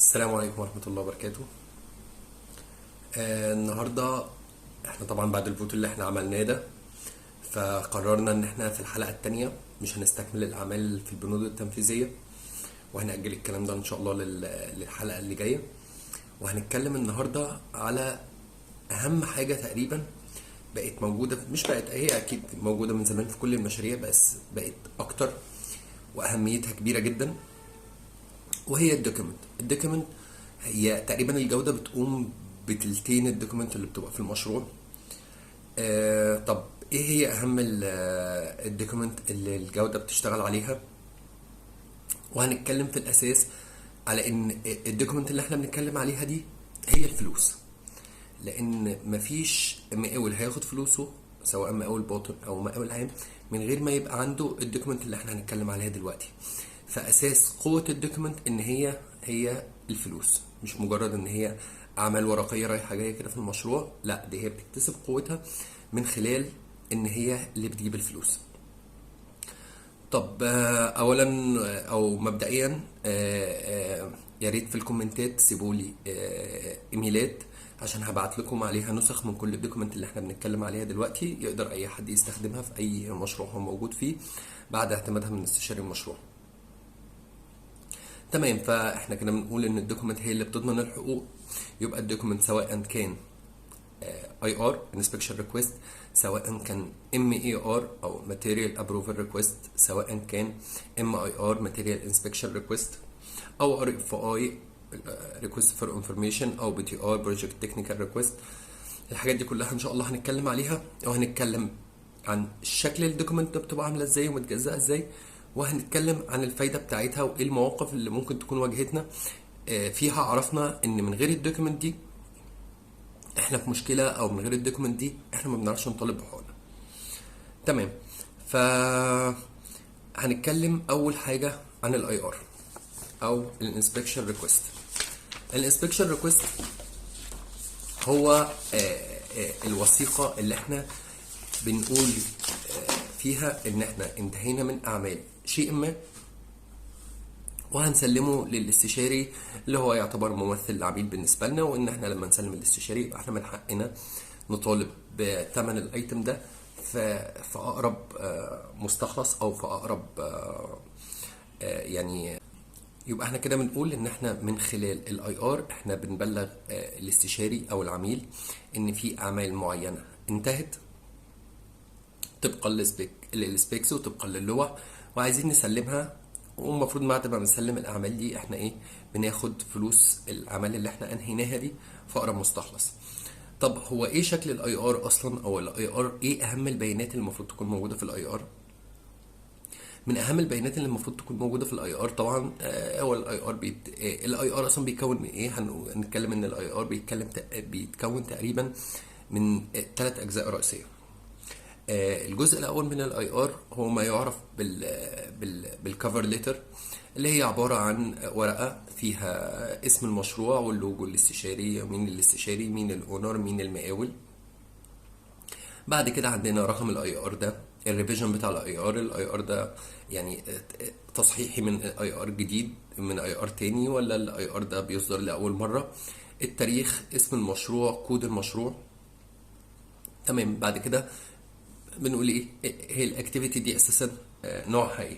السلام عليكم ورحمة الله وبركاته. النهاردة احنا طبعا بعد الفوت اللي احنا عملناه ده، فقررنا ان احنا في الحلقة التانية مش هنستكمل الأعمال في البنود التنفيذية، وهنأجل الكلام ده ان شاء الله للحلقة اللي جاية. وهنتكلم النهاردة على أهم حاجة تقريبا بقت موجودة، مش بقت، هي أكيد موجودة من زمان في كل المشاريع، بس بقت أكتر وأهميتها كبيرة جدا، وهي الدوكيمنت. هي تقريبا الجودة بتقوم بتلتين الدوكيمنت اللي بتبقى في المشروع. طب ايه هي اهم الدوكيمنت اللي الجودة بتشتغل عليها؟ وهنتكلم في الاساس على ان الدوكيمنت اللي احنا بنتكلم عليها دي هي الفلوس، لان مفيش مقاول هياخد فلوسه سواء مقاول باطن او مقاول عام من غير ما يبقى عنده الدوكيمنت اللي احنا هنتكلم عليها دلوقتي. فاساس قوة الدوكيمنت ان هي الفلوس، مش مجرد ان هي اعمال ورقية رايحة جاية كده في المشروع، لا دي هي بتكتسب قوتها من خلال ان هي اللي بتجيب الفلوس. طب اولا او مبدئيا يا ريت في الكومنتات تسيبوا لي ايميلات، عشان هبعت لكم عليها نسخ من كل الدوكيمنت اللي احنا بنتكلم عليها دلوقتي، يقدر اي حد يستخدمها في اي مشروع هو موجود فيه بعد اعتمادها من استشاري المشروع. تمام، فاحنا كده بنقول ان الدوكيمنت هي اللي بتضمن الحقوق. يبقى الدوكيمنت سواء كان اي ار انسبكشن ريكويست، سواء كان ام اي ار او ماتيريال ابروفال ريكويست، سواء كان ام اي ار ماتيريال انسبكشن ريكويست، او ار اف اي ريكويست فور انفورميشن، او بي تي ار بروجكت تكنيكال ريكويست. الحاجات دي كلها ان شاء الله هنتكلم عليها، وهنتكلم عن شكل الدوكيمنت بتبقى عامله ازاي ومتجزأه ازاي، وهنتكلم عن الفايده بتاعتها وايه المواقف اللي ممكن تكون واجهتنا فيها. عرفنا ان من غير الدوكيمنت دي احنا في مشكله، او من غير الدوكيمنت دي احنا ما بنعرفش نطالب بحقوقنا. تمام، ف هنتكلم اول حاجه عن الاي ار او الانسبكشن ريكويست. الانسبكشن ريكويست هو الوثيقه اللي احنا بنقول فيها ان احنا انتهينا من اعمال شيء ما، وهنسلمه للاستشاري اللي هو يعتبر ممثل العميل بالنسبه لنا، وان احنا لما نسلم الاستشاري يبقى احنا من حقنا نطالب بثمن الايتم ده في اقرب مستخلص، او في اقرب يعني. يبقى احنا كده بنقول ان احنا من خلال الاي ار احنا بنبلغ الاستشاري او العميل ان في اعمال معينه انتهت طبقا للسبيكس وطبقا للوح، وعايزين نسلمها. والمفروض بعد ما بنسلم الاعمال دي احنا ايه؟ بناخد فلوس الاعمال اللي احنا انهيناها دي في اقرب مستخلص. طب هو ايه شكل الاي ار اصلا، او الاي ار ايه اهم البيانات اللي المفروض تكون موجوده في الاي ار؟ من اهم البيانات اللي المفروض تكون موجوده في الاي ار طبعا هو الاي ار الاي ار اصلا بيتكون من ايه؟ هنتكلم ان الاي ار بيتكون تقريبا من 3 اجزاء رئيسيه. الجزء الاول من الاي ار هو ما يعرف بالكفر ليتر، اللي هي عباره عن ورقه فيها اسم المشروع واللوجو الاستشاري، مين الاستشاري، مين الاونر، مين المقاول. بعد كده عندنا رقم الاي ار ده، الريفيجن بتاع الاي ار ده يعني تصحيحي من اي ار جديد، من اي ار تاني، ولا الاي ار ده بيصدر لاول مره. التاريخ، اسم المشروع، كود المشروع. تمام، بعد كده بنقول ايه هي الاكتيفيتي دي اساسا، نوعها ايه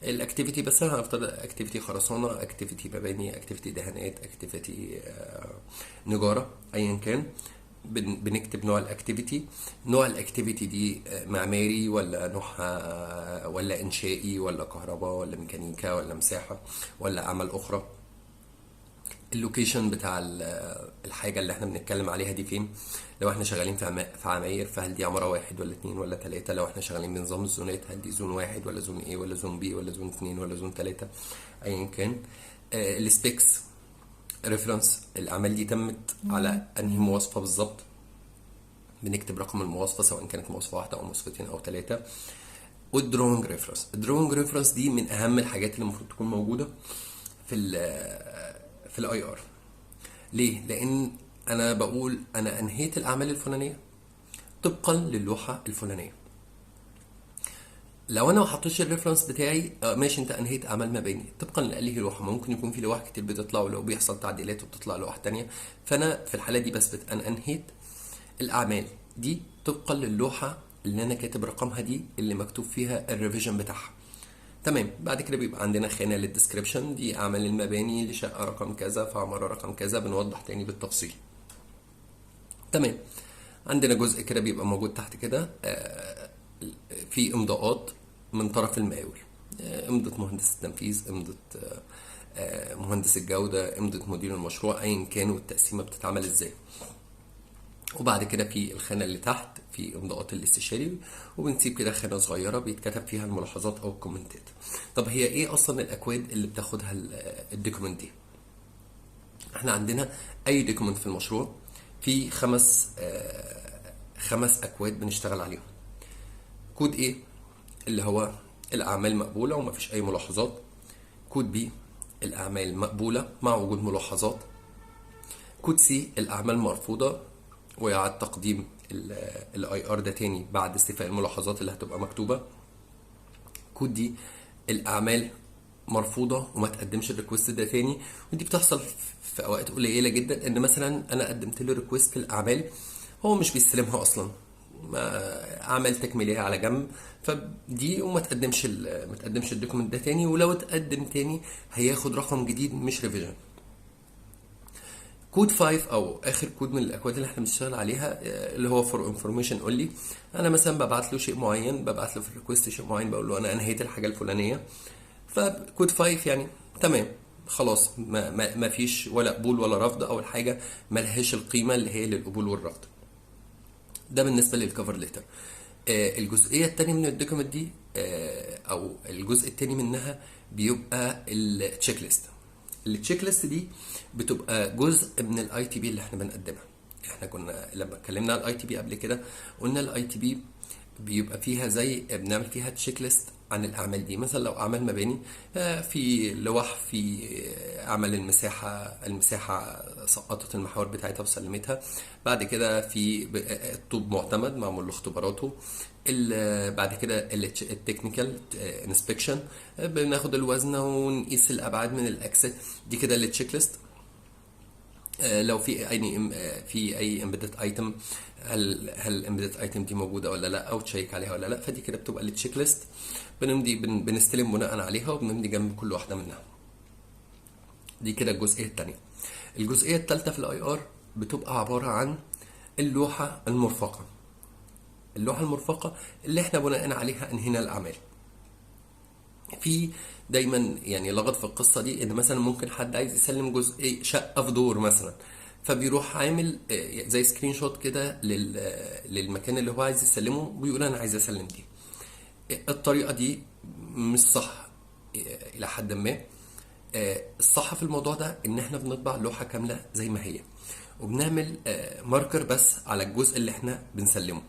الاكتيفيتي. بس انا هفترض اكتيفيتي خرسانه، اكتيفيتي مباني، اكتيفيتي دهانات، اكتيفيتي نجاره، ايا كان. بنكتب نوع الاكتيفيتي. نوع الاكتيفيتي دي معماري ولا نوعها ولا انشائي ولا كهرباء ولا ميكانيكا ولا مساحه ولا اعمال اخرى. اللوكيشن بتاع الحاجه اللي احنا بنتكلم عليها دي فين. لو احنا شغالين في عماير، فهل دي عماره واحد ولا اتنين ولا تلاته؟ لو احنا شغالين بنظام الزونات، هل دي زون واحد ولا زون ايه ولا زون بي ولا زون اتنين ولا زون تلاته، ايا كان. السبيكس ريفرنس، الاعمال دي تمت على انهي مواصفه بالظبط. بنكتب رقم المواصفه سواء كانت مواصفه واحده او مواصفتين او ثلاثه. والدرونج ريفرنس، الدرونج ريفرنس دي من اهم الحاجات اللي المفروض تكون موجوده في الاي ار. ليه؟ لان انا بقول انا انهيت الاعمال الفلانيه طبقا للوحه الفلانيه. لو انا ما حطيتش الريفرنس بتاعي ماشي، انت انهيت اعمال مباني طبقا لاقله لوحه، ما ممكن يكون في لوح كتير بتطلع ولو بيحصل تعديلات وبتطلع لوحه تانية. فانا في الحاله دي بثبت انا انهيت الاعمال دي طبقا للوحه اللي انا كاتب رقمها دي اللي مكتوب فيها الريفيجن بتاعها. تمام. بعد كده بيبقى عندنا خانه للديسكريبشن، دي اعمال المباني لشقه رقم كذا في عماره رقم كذا، بنوضح تاني بالتفصيل. تمام. عندنا جزء كده بيبقى موجود تحت كده في امضاءات من طرف المقاول، امضة مهندس التنفيذ، امضة مهندس الجودة، امضة مدير المشروع، ايا كان والتقسيمة بتتعمل ازاي. وبعد كده في الخانة اللي تحت في امضاءات الاستشاري، وبنسيب كده خانة صغيرة بيتكتب فيها الملاحظات او الكومنتات. طب هي ايه اصلا الاكواد اللي بتاخدها الدوكيمنت دي؟ احنا عندنا اي دوكيمنت في المشروع في خمس اكواد بنشتغل عليهم. كود ايه اللي هو الاعمال مقبوله ومفيش اي ملاحظات. كود بي الاعمال مقبوله مع وجود ملاحظات. كود سي الاعمال مرفوضه ويعاد تقديم الاي ار ده تاني بعد استيفاء الملاحظات اللي هتبقى مكتوبه. كود دي الاعمال مرفوضه وما تقدمش الريكوست ده تاني. ودي بتحصل في اوقات قليله جدا، ان مثلا انا قدمت له ريكوست الاعمال هو مش بيستلمها اصلا، اعمال تكميليه على جنب، فدي وما تقدمش ما تقدمش الدوكيمنت ده تاني، ولو اتقدم تاني هياخد رقم جديد مش ريفيجن. كود 5 او اخر كود من الاكواد اللي احنا بنشتغل عليها اللي هو فور انفورميشن اونلي. انا مثلا ببعت له شيء معين، ببعت له في الريكوست شيء معين، بقول له انا انهيت الحاجه الفلانيه. فكود 5 يعني تمام خلاص، ما فيش ولا قبول ولا رفض، او الحاجه ملهاش القيمه اللي هي للقبول والرفض. ده بالنسبه للكفر ليتر. الجزئيه الثانيه من الدوكيمنت دي او الجزء الثاني منها بيبقى التشيك ليست. التشيك ليست دي بتبقى جزء من الاي تي بي اللي احنا بنقدمها. احنا كنا لما اتكلمنا على الاي تي بي قبل كده قلنا الاي تي بي بيبقى فيها زي بنعمل فيها تشيك ليست عن الاعمال دي. مثلا لو اعمال مباني في لوح، في اعمال المساحه سقطت المحاور بتاعتها وسلمتها. بعد كده في الطوب معتمد معمول له اختباراته. بعد كده التكنيكال انسبكشن، بناخد الوزن ونقيس الابعاد من الاكسل. دي كده التشيك ليست. لو في اي امبيدد ايتم، هل الامبيدد ايتم دي موجوده ولا لا، او تشيك عليها ولا لا. فدي كده بتبقى التشيك ليست، بنمضي بنستلم بناء عليها وبنمضي جنب كل واحده منها. دي كده الجزئيه الثانيه. الجزئيه الثالثه في الاي ار بتبقى عباره عن اللوحه المرفقه. اللوحه المرفقه اللي احنا بناء عليها انهينا الاعمال. في دايما يعني لغط في القصه دي، ان مثلا ممكن حد عايز يسلم جزء شقه في دور مثلا، فبيروح عامل زي سكرين شوت كده للمكان اللي هو عايز يسلمه ويقول انا عايز اسلم دي. الطريقه دي مش صح الى حد ما. الصح في الموضوع ده ان احنا بنطبع لوحه كامله زي ما هي، وبنعمل ماركر بس على الجزء اللي احنا بنسلمه.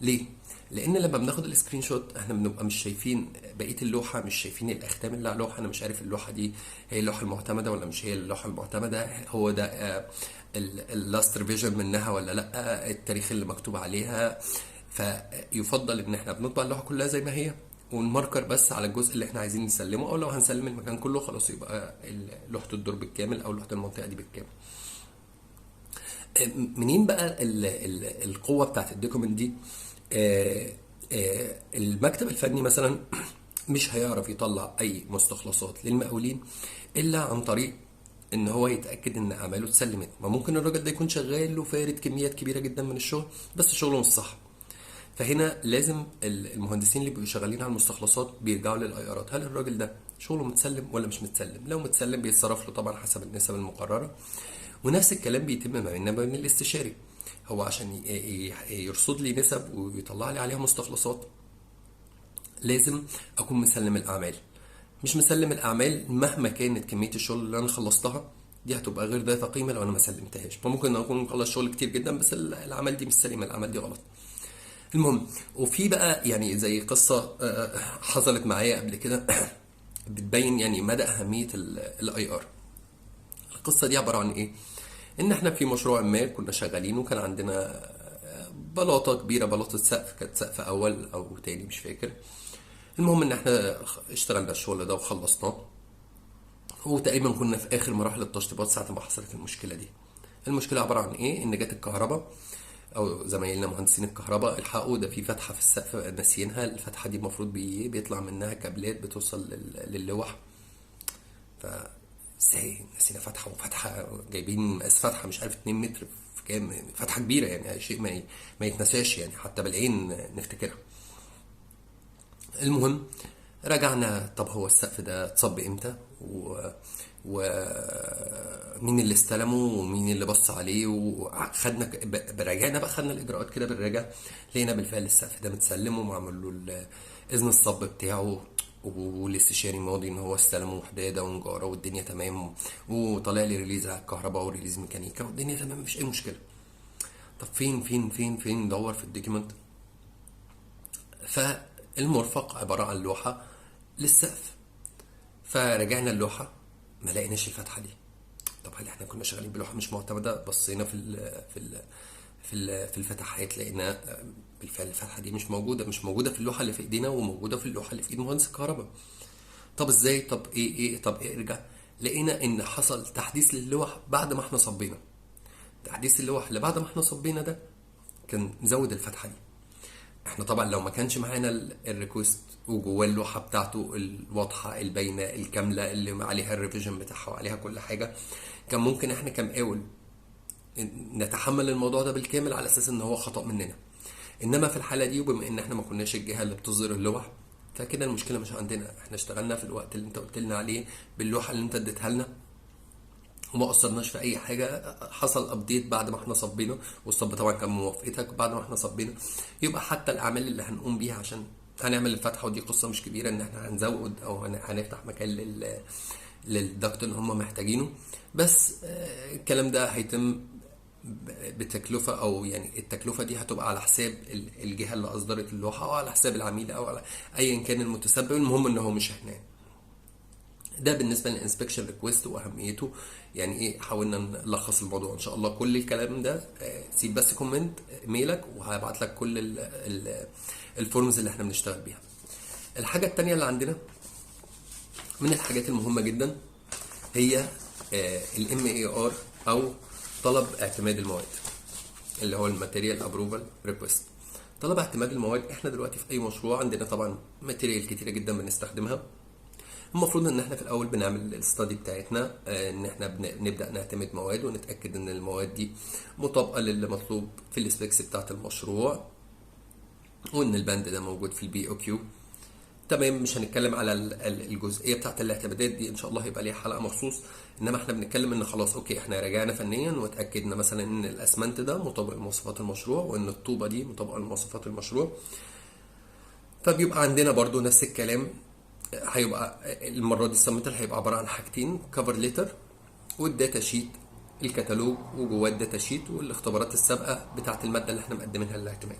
ليه؟ لان لما بناخد السكرين شوت احنا بنبقى مش شايفين بقيه اللوحه، مش شايفين الاختام اللي على اللوحه. انا مش عارف اللوحه دي هي اللوحه المعتمده ولا مش هي اللوحه المعتمده، هو ده اللاست ريفيجن منها ولا لا، التاريخ اللي مكتوب عليها. فيفضل ان احنا بنطبع اللوحه كلها زي ما هي، ونماركر بس على الجزء اللي احنا عايزين نسلمه، او لو هنسلم المكان كله خلاص يبقى لوحه الدور بالكامل او لوحه المنطقه دي بالكامل. منين بقى القوه بتاعت الدوكيمنت دي؟ المكتب الفني مثلا مش هيعرف يطلع اي مستخلصات للمقاولين الا عن طريق ان هو يتاكد ان اعماله اتسلمت. ما ممكن الراجل ده يكون شغال وفارد كميات كبيره جدا من الشغل بس شغله مش صح. فهنا لازم المهندسين اللي بيبقوا شغالين على المستخلصات بيرجعوا للاي ارات، هل الراجل ده شغله متسلم ولا مش متسلم. لو متسلم بيتصرف له طبعا حسب النسب المقرره. ونفس الكلام بيتم ما بيننا وما بين الاستشاري. هو عشان يرصد لي نسب ويطلع لي عليها مستخلصات لازم اكون مسلم الاعمال. مش مسلم الاعمال مهما كانت كميه الشغل اللي انا خلصتها دي هتبقى غير ذات قيمه لو انا ما سلمتهاش. فممكن اكون مخلص شغل كتير جدا بس الاعمال دي مش سليمه، الاعمال دي غلط. المهم، وفي بقى يعني زي قصه حصلت معايا قبل كده بتبين يعني مدى اهميه الاي ار. القصه دي عباره عن ايه؟ ان احنا في مشروع ما كنا شغالين وكان عندنا بلاطه كبيره، بلاطه سقف، كانت سقف اول او تاني مش فاكر. المهم ان احنا اشتغلنا الشغل ده وخلصناه، وتقريبا كنا في اخر مراحل التشطيبات ساعه ما حصلت المشكله دي. المشكله عباره عن ايه؟ ان جت الكهرباء او زمايلنا مهندسين الكهرباء الحقوا ده في فتحه في السقف ناسيينها. الفتحه دي المفروض بيطلع منها كابلات بتوصل للوح. ف ازاي نسينا فتحه؟ وفتحه جايبين مقاس فتحه مش عارف 2 متر في كام، فتحه كبيره يعني، شيء ما يتنساش يعني، حتى بالعين نفتكرها. المهم رجعنا، طب هو السقف ده اتصب امتى ومين اللي استلمه ومين اللي بص عليه، وخدنا رجعنا بقى، خدنا الاجراءات كده بالراجع، لقينا بالفعل السقف ده متسلم ومعمول له اذن الصب بتاعه، والاستشاري ماضي ان هو استلمه وحداده ونجاره والدنيا تمام، وطالع لي ريليز على الكهرباء وريليز ميكانيكا والدنيا تمام مفيش اي مشكله. طب فين ندور في الدوكيمنت. فالمرفق عباره عن لوحه للسقف، فرجعنا اللوحه ما لقيناش الفتحه دي. طب هل احنا كنا شغالين بلوحه مش معتمده؟ بصينا في الفتحات لقينا بالفعل الفتحه دي مش موجوده في اللوحه اللي في ايدينا، وموجوده في اللوحه اللي في ايد مهندس الكهرباء. طب ازاي؟ طب ايه طب ايه ارجع، لقينا ان حصل تحديث للوح بعد ما احنا صبينا. تحديث اللوح اللي بعد ما احنا صبينا ده كان زود الفتحه دي. احنا طبعا لو ما كانش معانا الريكوست وجواه اللوحه بتاعته الواضحه الباينه الكامله اللي عليها الريفيجن بتاعها وعليها كل حاجه، كان ممكن احنا كمقاول نتحمل الموضوع ده بالكامل على اساس ان هو خطأ مننا. انما في الحاله دي، وبما ان احنا ما كناش الجهه اللي بتصدر اللوح، فكده المشكله مش عندنا. احنا اشتغلنا في الوقت اللي انت قلت لنا عليه باللوحه اللي انت اديتها لنا، وما قصرناش في اي حاجه. حصل ابديت بعد ما احنا صبينا، والصب طبعا كان موافقتك بعد ما احنا صبينا. يبقى حتى الاعمال اللي هنقوم بيها عشان هنعمل الفتحه، ودي قصه مش كبيره، ان احنا هنزود او هنفتح مكان للضغط اللي هم محتاجينه. بس الكلام ده هيتم بتكلفة، او يعني التكلفة دي هتبقى على حساب الجهة اللي اصدرت اللوحة، او على حساب العميل، او على ايا كان المتسبب. المهم ان هو مش احنا. ده بالنسبة للانسبكشن ريكويست واهميته. يعني ايه، حاولنا نلخص الموضوع ان شاء الله. كل الكلام ده سيب بس كومنت ميلك وهبعت لك كل الفورمز اللي احنا بنشتغل بيها. الحاجة التانية اللي عندنا من الحاجات المهمة جدا هي الام اي ار، او طلب اعتماد المواد، اللي هو الماتيريال ابروفال ريكويست. طلب اعتماد المواد، احنا دلوقتي في اي مشروع عندنا طبعا ماتيريال كتيره جدا بنستخدمها. المفروض ان احنا في الاول بنعمل الستادي بتاعتنا، ان احنا نبدا نعتمد مواد ونتاكد ان المواد دي مطابقه للي مطلوب في السبيكس بتاعه المشروع، وان البند ده موجود في البي او كيو. تمام، مش هنتكلم على الجزئيه بتاعت الاعتمادات دي، ان شاء الله هيبقى ليها حلقه مخصوص. انما احنا بنتكلم ان خلاص اوكي، احنا راجعنا فنيا واتاكدنا مثلا ان الاسمنت ده مطابق لمواصفات المشروع، وان الطوبه دي مطابقه لمواصفات المشروع. فبيبقى عندنا برضو نفس الكلام. هيبقى المره دي السمتر هيبقى عباره عن حاجتين: كفر ليتر والداتا شيت، الكتالوج وجواه الداتا شيت والاختبارات السابقه بتاعت الماده اللي احنا مقدمينها للاعتماد.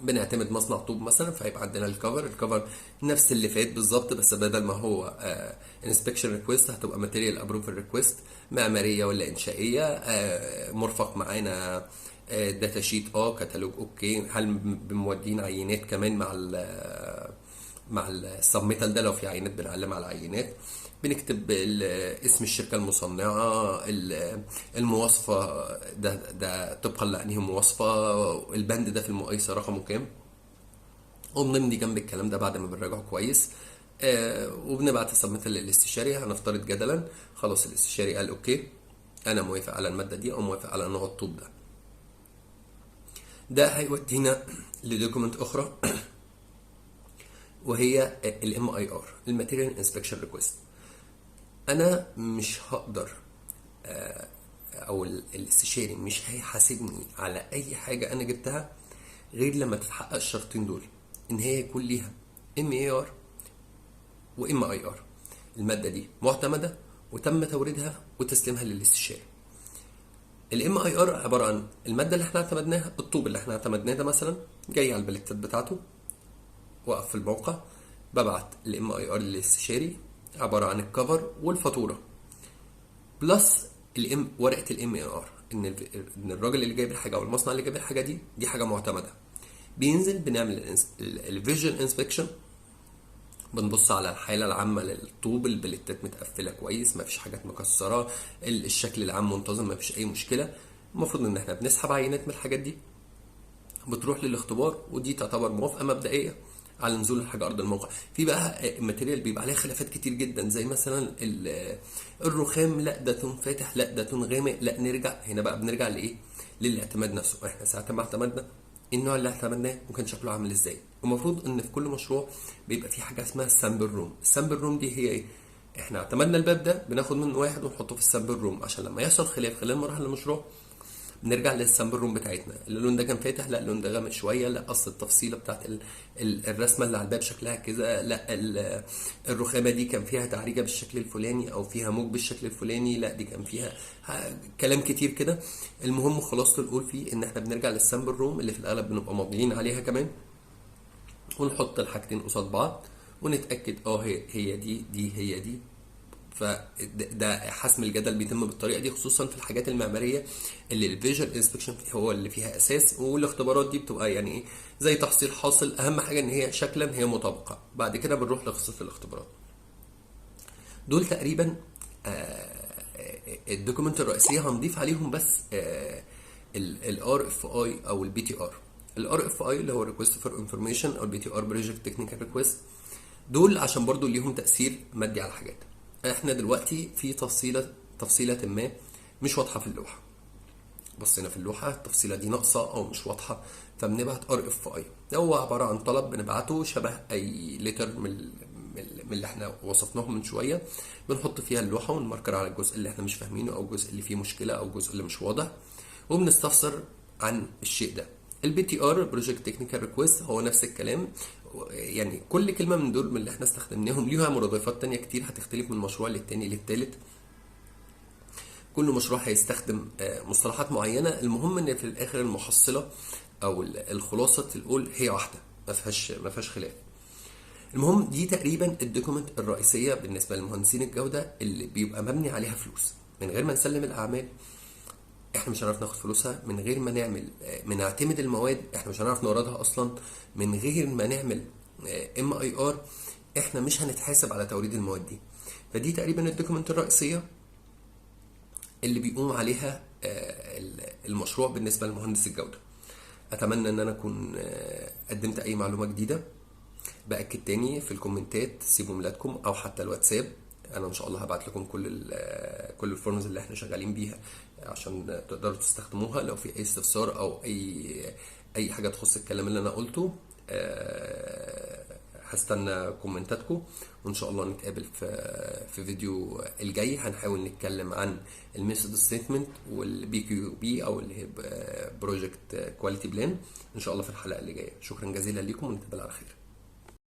بنعتمد مصنع طوب مثلا، فهيبقى عندنا الكفر نفس اللي فات بالظبط، بس بدل ما هو انسبكشن ريكويست هتبقى ماتيريال ابروفل ريكويست، معماريه ولا انشائيه. مرفق معانا داتا شيت، كتالوج اوكي. هل بمودين عينات كمان مع السبميتال ده؟ لو في عينات بنعلم على عينات، بنكتب اسم الشركة المصنعة، المواصفة ده طبقا لأنهي مواصفة، البند ده في المقايسة رقمه كام، وبنمضي جنب الكلام ده بعد ما بنراجعه كويس. وبنبعت السبميتال للاستشاري. هنفترض جدلا خلاص الاستشاري قال اوكي انا موافق على المادة دي او موافق على نوع الطوب ده. ده هيودينا لدوكيمنت اخرى وهي الام اي ار، الماتيريال انسبكشن ريكويست. انا مش هقدر او الاستشاري مش هيحاسبني على اي حاجه انا جبتها غير لما تتحقق الشرطين دول، ان هي يكون ليها ام اي ار وام اي ار. الماده دي معتمده وتم توريدها وتسليمها للاستشاري. الام اي ار عباره عن الماده اللي احنا اعتمدناها، الطوب اللي احنا اعتمدناه ده مثلا جاي على البلكتات بتاعته، وقف في الموقع، ببعت الام اي ار للاستشاري عباره عن الكفر والفاتوره بلس ورقه الام اي ار، ان الراجل اللي جايب الحاجه او المصنع اللي جايب الحاجه دي حاجه معتمده. بينزل بنعمل الفيجوال انسبكشن بنبص على الحالة العامة للطوب، البليتات متقفلة كويس، مفيش حاجات مكسرة، الشكل العام منتظم، مفيش أي مشكلة. المفروض إن احنا بنسحب عينات من الحاجات دي، بتروح للاختبار، ودي تعتبر موافقة مبدئية على نزول الحاجة أرض الموقع. في بقى ماتيريال بيبقى عليها خلافات كتير جدا، زي مثلا الرخام، لا ده تون فاتح، لا ده تون غامق، لا نرجع هنا بقى، بنرجع لإيه؟ للاعتماد نفسه. احنا ساعة ما اعتمدنا النوع اللي اعتمدناه وكان شكله عامل ازاي. المفروض ان في كل مشروع بيبقى في حاجة اسمها السامبل روم. السامبل روم دي هي ايه؟ احنا اعتمدنا الباب ده، بناخد منه واحد ونحطه في السامبل روم، عشان لما يحصل خلاف خلال مراحل المشروع بنرجع للسامبل روم بتاعتنا. اللون ده كان فاتح، لا اللون ده غامق شويه، لا اصل التفصيله بتاعت الرسمه اللي على الباب شكلها كذا، لا الرخامه دي كان فيها تعريجه بالشكل الفلاني او فيها موج بالشكل الفلاني، لا دي كان فيها كلام كتير كده. المهم خلاصه القول فيه ان احنا بنرجع للسامبل روم اللي في الاغلب بنبقى ماضيين عليها كمان، ونحط الحاجتين قصاد بعض ونتاكد هي دي هي دي. فده حسم الجدل بيتم بالطريقه دي، خصوصا في الحاجات المعماريه اللي الفيجوال انسبكشن هو اللي فيها اساس، والاختبارات دي بتبقى يعني ايه، زي تحصيل حاصل. اهم حاجه ان هي شكلا هي مطابقه، بعد كده بنروح لقصه الاختبارات. دول تقريبا الدوكيمنت الرئيسيه. هنضيف عليهم بس الار اف اي او البي تي ار. الار اف اي اللي هو ريكوست فور انفورميشن، او البي تي ار بروجكت تكنيكال ريكوست. دول عشان برضو ليهم تأثير مادي على حاجات. احنا دلوقتي في تفصيلة ما مش واضحة في اللوحة، بصينا في اللوحة التفصيلة دي ناقصة او مش واضحة، فبنبعت ار اف اي. هو عبارة عن طلب بنبعته شبه اي ليتر من اللي احنا وصفناهم من شوية، بنحط فيها اللوحة ونماركر على الجزء اللي احنا مش فاهمينه او الجزء اللي فيه مشكلة او الجزء اللي مش واضح، وبنستفسر عن الشيء ده. البي تي ار بروجكت تكنيكال ريكويست هو نفس الكلام. يعني كل كلمه من دول من اللي احنا استخدمناهم ليها مرادفات تانية كتير، هتختلف من مشروع للتاني للتالت. كل مشروع هيستخدم مصطلحات معينه. المهم ان في الاخر المحصله او الخلاصه القول هي واحده، ما فيهاش خلاف. المهم دي تقريبا الدوكيمنت الرئيسيه بالنسبه لمهندسين الجوده اللي بيبقى مبني عليها فلوس. من غير ما نسلم الاعمال احنا مش هنعرف ناخد فلوسها، من غير ما نعمل نعتمد المواد احنا مش هنعرف نوردها اصلا، من غير ما نعمل ام اي ار احنا مش هنتحاسب على توريد المواد دي. فدي تقريبا الدوكيمنت الرئيسيه اللي بيقوم عليها المشروع بالنسبه لمهندس الجوده. اتمنى ان انا اكون قدمت اي معلومه جديده. باكد تاني في الكومنتات سيبوا ميلادكم او حتى الواتساب، انا ان شاء الله هبعت لكم كل الفورمز اللي احنا شغالين بيها عشان تقدروا تستخدموها لو في اي استفسار او اي حاجه تخص الكلام اللي انا قلته. هستنى كومنتاتكم، وان شاء الله نتقابل في فيديو الجاي. هنحاول نتكلم عن الميثود ستيتمنت والبي كيو بي او اللي هي بروجكت كواليتي بلان ان شاء الله في الحلقه اللي جايه. شكرا جزيلا لكم ونتقابل على خير.